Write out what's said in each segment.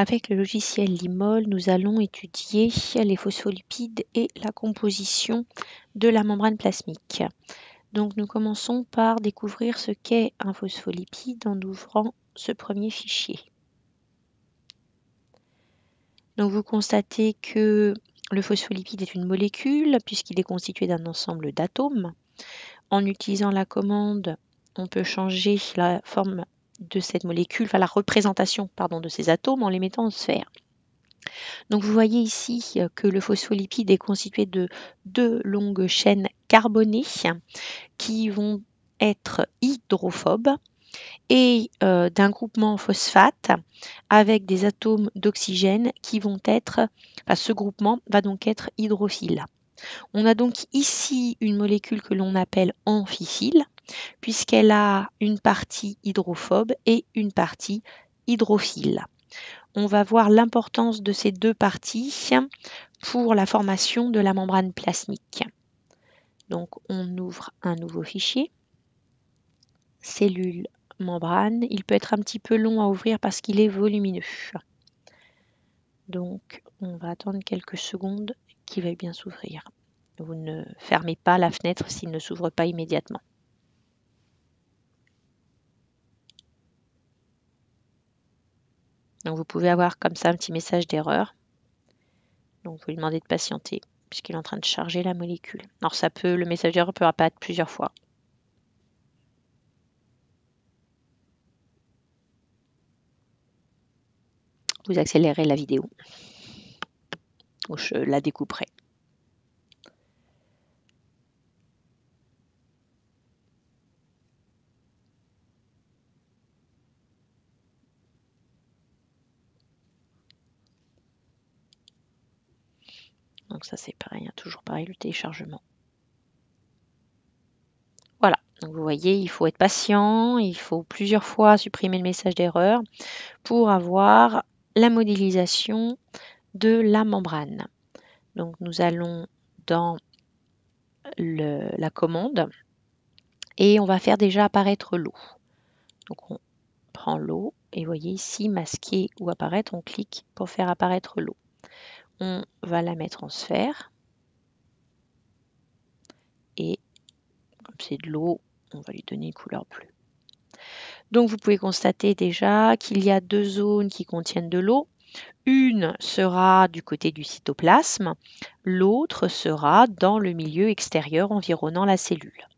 Avec le logiciel Limol, nous allons étudier les phospholipides et la composition de la membrane plasmique. Donc nous commençons par découvrir ce qu'est un phospholipide en ouvrant ce premier fichier. Donc vous constatez que le phospholipide est une molécule puisqu'il est constitué d'un ensemble d'atomes. En utilisant la commande, on peut changer la forme de cette molécule, enfin la représentation de ces atomes en les mettant en sphère. Donc vous voyez ici que le phospholipide est constitué de deux longues chaînes carbonées qui vont être hydrophobes et d'un groupement phosphate avec des atomes d'oxygène qui vont être, ce groupement va donc être hydrophile. On a donc ici une molécule que l'on appelle amphiphile puisqu'elle a une partie hydrophobe et une partie hydrophile. On va voir l'importance de ces deux parties pour la formation de la membrane plasmique. Donc on ouvre un nouveau fichier, cellule membrane. Il peut être un petit peu long à ouvrir parce qu'il est volumineux. Donc on va attendre quelques secondes qu'il veuille bien s'ouvrir. Vous ne fermez pas la fenêtre s'il ne s'ouvre pas immédiatement. Donc vous pouvez avoir comme ça un petit message d'erreur. Donc vous lui demandez de patienter puisqu'il est en train de charger la molécule. Alors le message d'erreur peut apparaître plusieurs fois. Vous accélérez la vidéo. Je la découperai. Donc ça c'est pareil, toujours pareil le téléchargement. Voilà, donc vous voyez, il faut être patient, il faut plusieurs fois supprimer le message d'erreur pour avoir la modélisation de la membrane. Donc nous allons dans la commande et on va faire déjà apparaître l'eau. Donc on prend l'eau et vous voyez ici masquer ou apparaître, on clique pour faire apparaître l'eau. On va la mettre en sphère et comme c'est de l'eau, on va lui donner une couleur bleue. Donc vous pouvez constater déjà qu'il y a deux zones qui contiennent de l'eau. Une sera du côté du cytoplasme, l'autre sera dans le milieu extérieur environnant la cellule.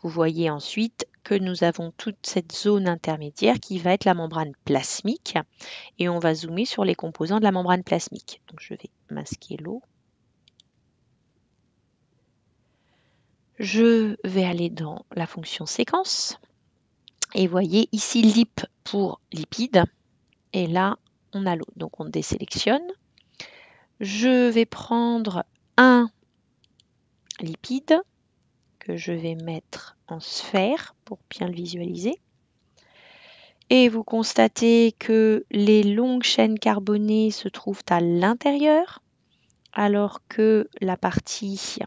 Vous voyez ensuite que nous avons toute cette zone intermédiaire qui va être la membrane plasmique et on va zoomer sur les composants de la membrane plasmique. Donc je vais masquer l'eau. Je vais aller dans la fonction séquence et voyez ici lip pour lipide et là on a l'eau. Donc on désélectionne. Je vais prendre un lipide que je vais mettre en sphère pour bien le visualiser. Et vous constatez que les longues chaînes carbonées se trouvent à l'intérieur, alors que la partie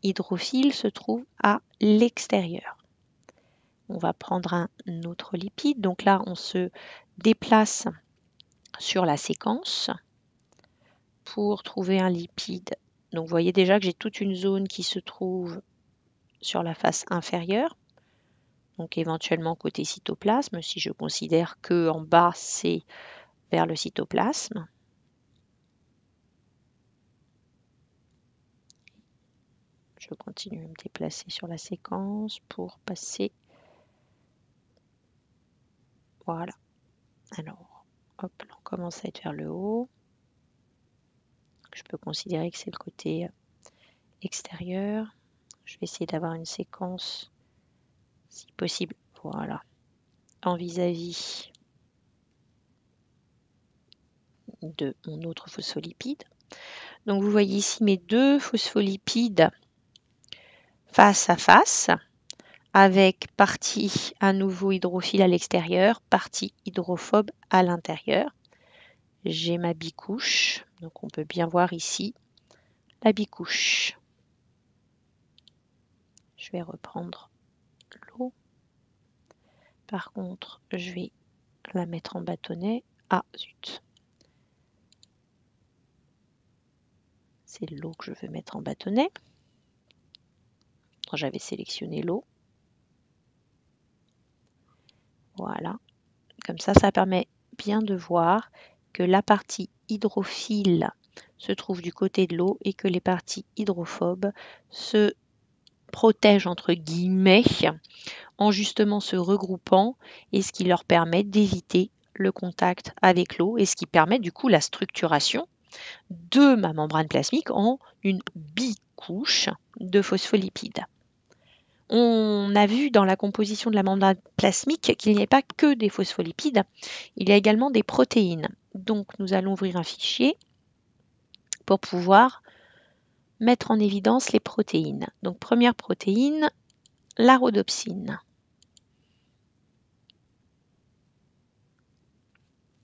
hydrophile se trouve à l'extérieur. On va prendre un autre lipide. Donc là, on se déplace sur la séquence pour trouver un lipide. Donc vous voyez déjà que j'ai toute une zone qui se trouve sur la face inférieure. Donc éventuellement côté cytoplasme, si je considère que en bas c'est vers le cytoplasme. Je continue à me déplacer sur la séquence pour passer. Voilà. Alors, hop, là, on commence à être vers le haut. Je peux considérer que c'est le côté extérieur. Je vais essayer d'avoir une séquence, si possible, voilà, en vis-à-vis de mon autre phospholipide. Donc vous voyez ici mes deux phospholipides face à face, avec partie à nouveau hydrophile à l'extérieur, partie hydrophobe à l'intérieur. J'ai ma bicouche, donc on peut bien voir ici la bicouche. Je vais reprendre l'eau. Par contre, je vais la mettre en bâtonnet. Ah, zut. C'est l'eau que je veux mettre en bâtonnet. J'avais sélectionné l'eau. Voilà. Comme ça permet bien de voir que la partie hydrophile se trouve du côté de l'eau et que les parties hydrophobes se protègent entre guillemets en justement se regroupant et ce qui leur permet d'éviter le contact avec l'eau et ce qui permet du coup la structuration de ma membrane plasmique en une bicouche de phospholipides. On a vu dans la composition de la membrane plasmique qu'il n'y a pas que des phospholipides, il y a également des protéines. Donc nous allons ouvrir un fichier pour pouvoir mettre en évidence les protéines. Donc première protéine, la rhodopsine.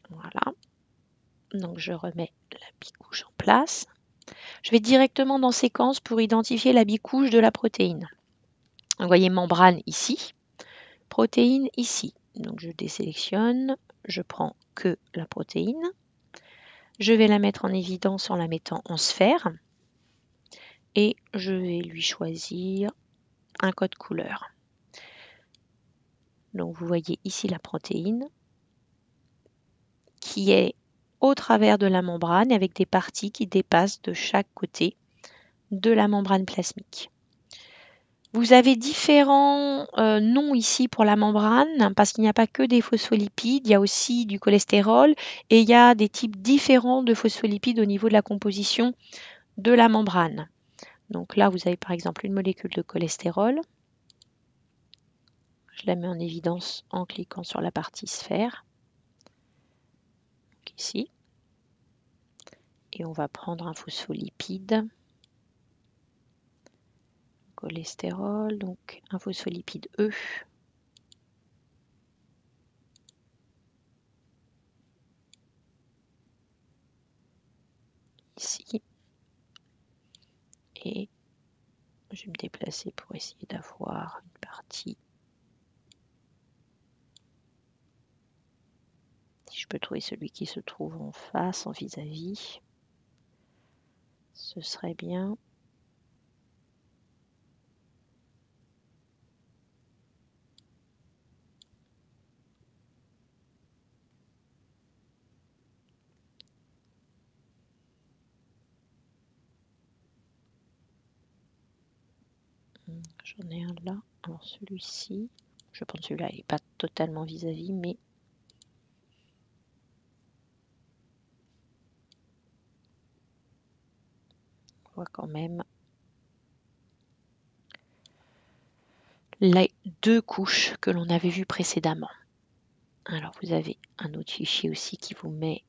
Voilà. Donc je remets la bicouche en place. Je vais directement dans séquence pour identifier la bicouche de la protéine. Vous voyez membrane ici, protéine ici. Donc je désélectionne, je prends que la protéine. Je vais la mettre en évidence en la mettant en sphère et je vais lui choisir un code couleur. Donc vous voyez ici la protéine qui est au travers de la membrane avec des parties qui dépassent de chaque côté de la membrane plasmique. Vous avez différents noms ici pour la membrane parce qu'il n'y a pas que des phospholipides, il y a aussi du cholestérol et il y a des types différents de phospholipides au niveau de la composition de la membrane. Donc là, vous avez par exemple une molécule de cholestérol. Je la mets en évidence en cliquant sur la partie sphère. Donc ici. Et on va prendre un phospholipide. Cholestérol, donc un phospholipide E. Ici. Et je vais me déplacer pour essayer d'avoir une partie. Si je peux trouver celui qui se trouve en face, en vis-à-vis, ce serait bien. J'en ai un là. Alors celui-ci, je pense que celui-là, il n'est pas totalement vis-à-vis, mais on voit quand même les deux couches que l'on avait vues précédemment. Alors vous avez un autre fichier aussi qui vous met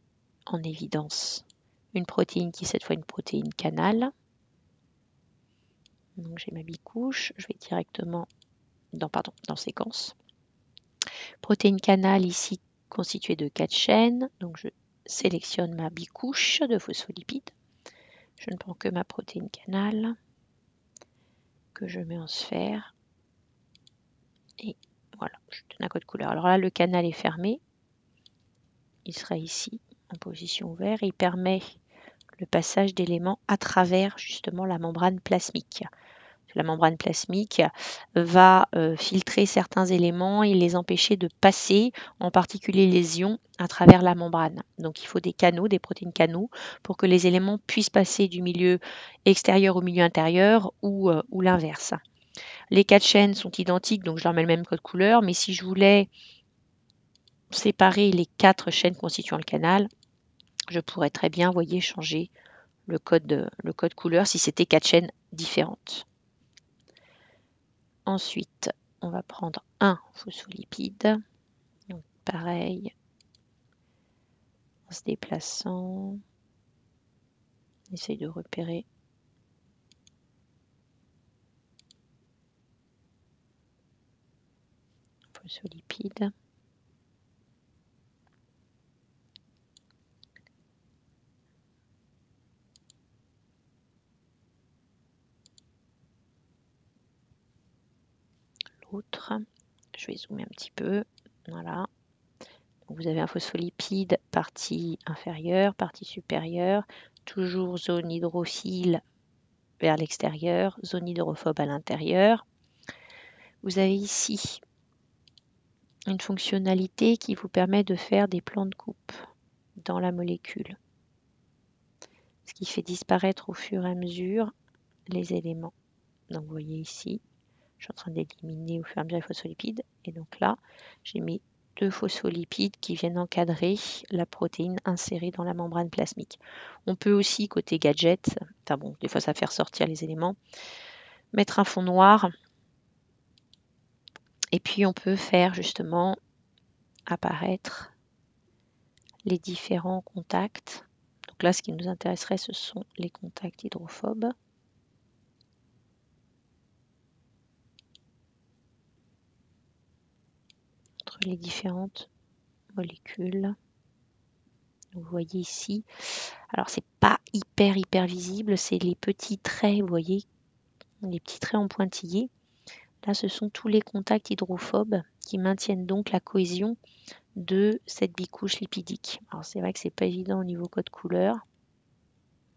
en évidence une protéine qui est cette fois une protéine canal. Donc j'ai ma bicouche, je vais directement dans séquence. Protéine canal ici constituée de 4 chaînes. Donc je sélectionne ma bicouche de phospholipides. Je ne prends que ma protéine canal que je mets en sphère. Et voilà, je donne un code couleur. Alors là, le canal est fermé. Il sera ici en position ouverte. Il permet le passage d'éléments à travers justement la membrane plasmique. La membrane plasmique va filtrer certains éléments et les empêcher de passer, en particulier les ions, à travers la membrane. Donc il faut des canaux, des protéines canaux, pour que les éléments puissent passer du milieu extérieur au milieu intérieur ou l'inverse. Les 4 chaînes sont identiques, donc je leur mets le même code couleur, mais si je voulais séparer les 4 chaînes constituant le canal, je pourrais très bien, voyez, changer le code couleur si c'était 4 chaînes différentes. Ensuite, on va prendre un phospholipide. Donc pareil, en se déplaçant, on essaye de repérer un phospholipide. L'autre, je vais zoomer un petit peu. Voilà. Vous avez un phospholipide partie inférieure, partie supérieure, toujours zone hydrophile vers l'extérieur, zone hydrophobe à l'intérieur. Vous avez ici une fonctionnalité qui vous permet de faire des plans de coupe dans la molécule, ce qui fait disparaître au fur et à mesure les éléments. Donc vous voyez ici, je suis en train d'éliminer au fur et à mesure les phospholipides. Et donc là, j'ai mis 2 phospholipides qui viennent encadrer la protéine insérée dans la membrane plasmique. On peut aussi, côté gadget, enfin bon, des fois ça fait ressortir les éléments, mettre un fond noir. Et puis on peut faire justement apparaître les différents contacts. Donc là, ce qui nous intéresserait, ce sont les contacts hydrophobes. Entre les différentes molécules. Vous voyez ici, alors c'est pas hyper visible, c'est les petits traits, vous voyez, les petits traits en pointillés. Là, ce sont tous les contacts hydrophobes qui maintiennent donc la cohésion de cette bicouche lipidique. Alors c'est vrai que c'est pas évident au niveau code couleur,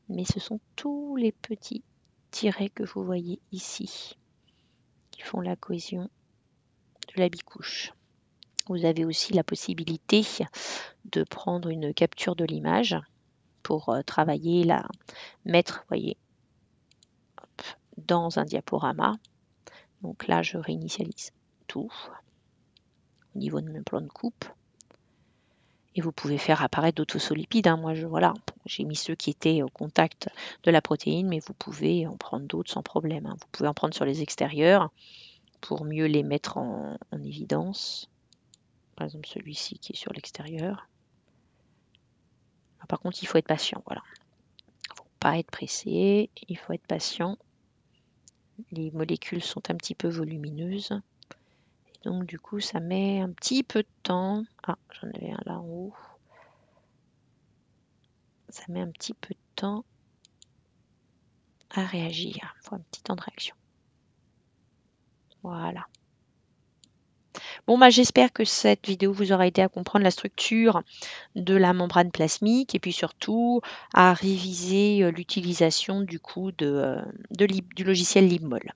mais ce sont tous les petits tirets que vous voyez ici qui font la cohésion de la bicouche. Vous avez aussi la possibilité de prendre une capture de l'image pour travailler, la mettre, voyez, hop, dans un diaporama. Donc là, je réinitialise tout au niveau de mon plan de coupe. Et vous pouvez faire apparaître d'autres phospholipides. Moi, voilà, j'ai mis ceux qui étaient au contact de la protéine, mais vous pouvez en prendre d'autres sans problème. Vous pouvez en prendre sur les extérieurs pour mieux les mettre en évidence. Par exemple, celui-ci qui est sur l'extérieur. Par contre, il faut être patient. Voilà. Il ne faut pas être pressé. Il faut être patient. Les molécules sont un petit peu volumineuses. Et donc, du coup, ça met un petit peu de temps. Ah, j'en avais un là en haut. Ça met un petit peu de temps à réagir. Il faut un petit temps de réaction. Voilà. Bon, j'espère que cette vidéo vous aura aidé à comprendre la structure de la membrane plasmique et puis surtout à réviser l'utilisation du logiciel LibMol.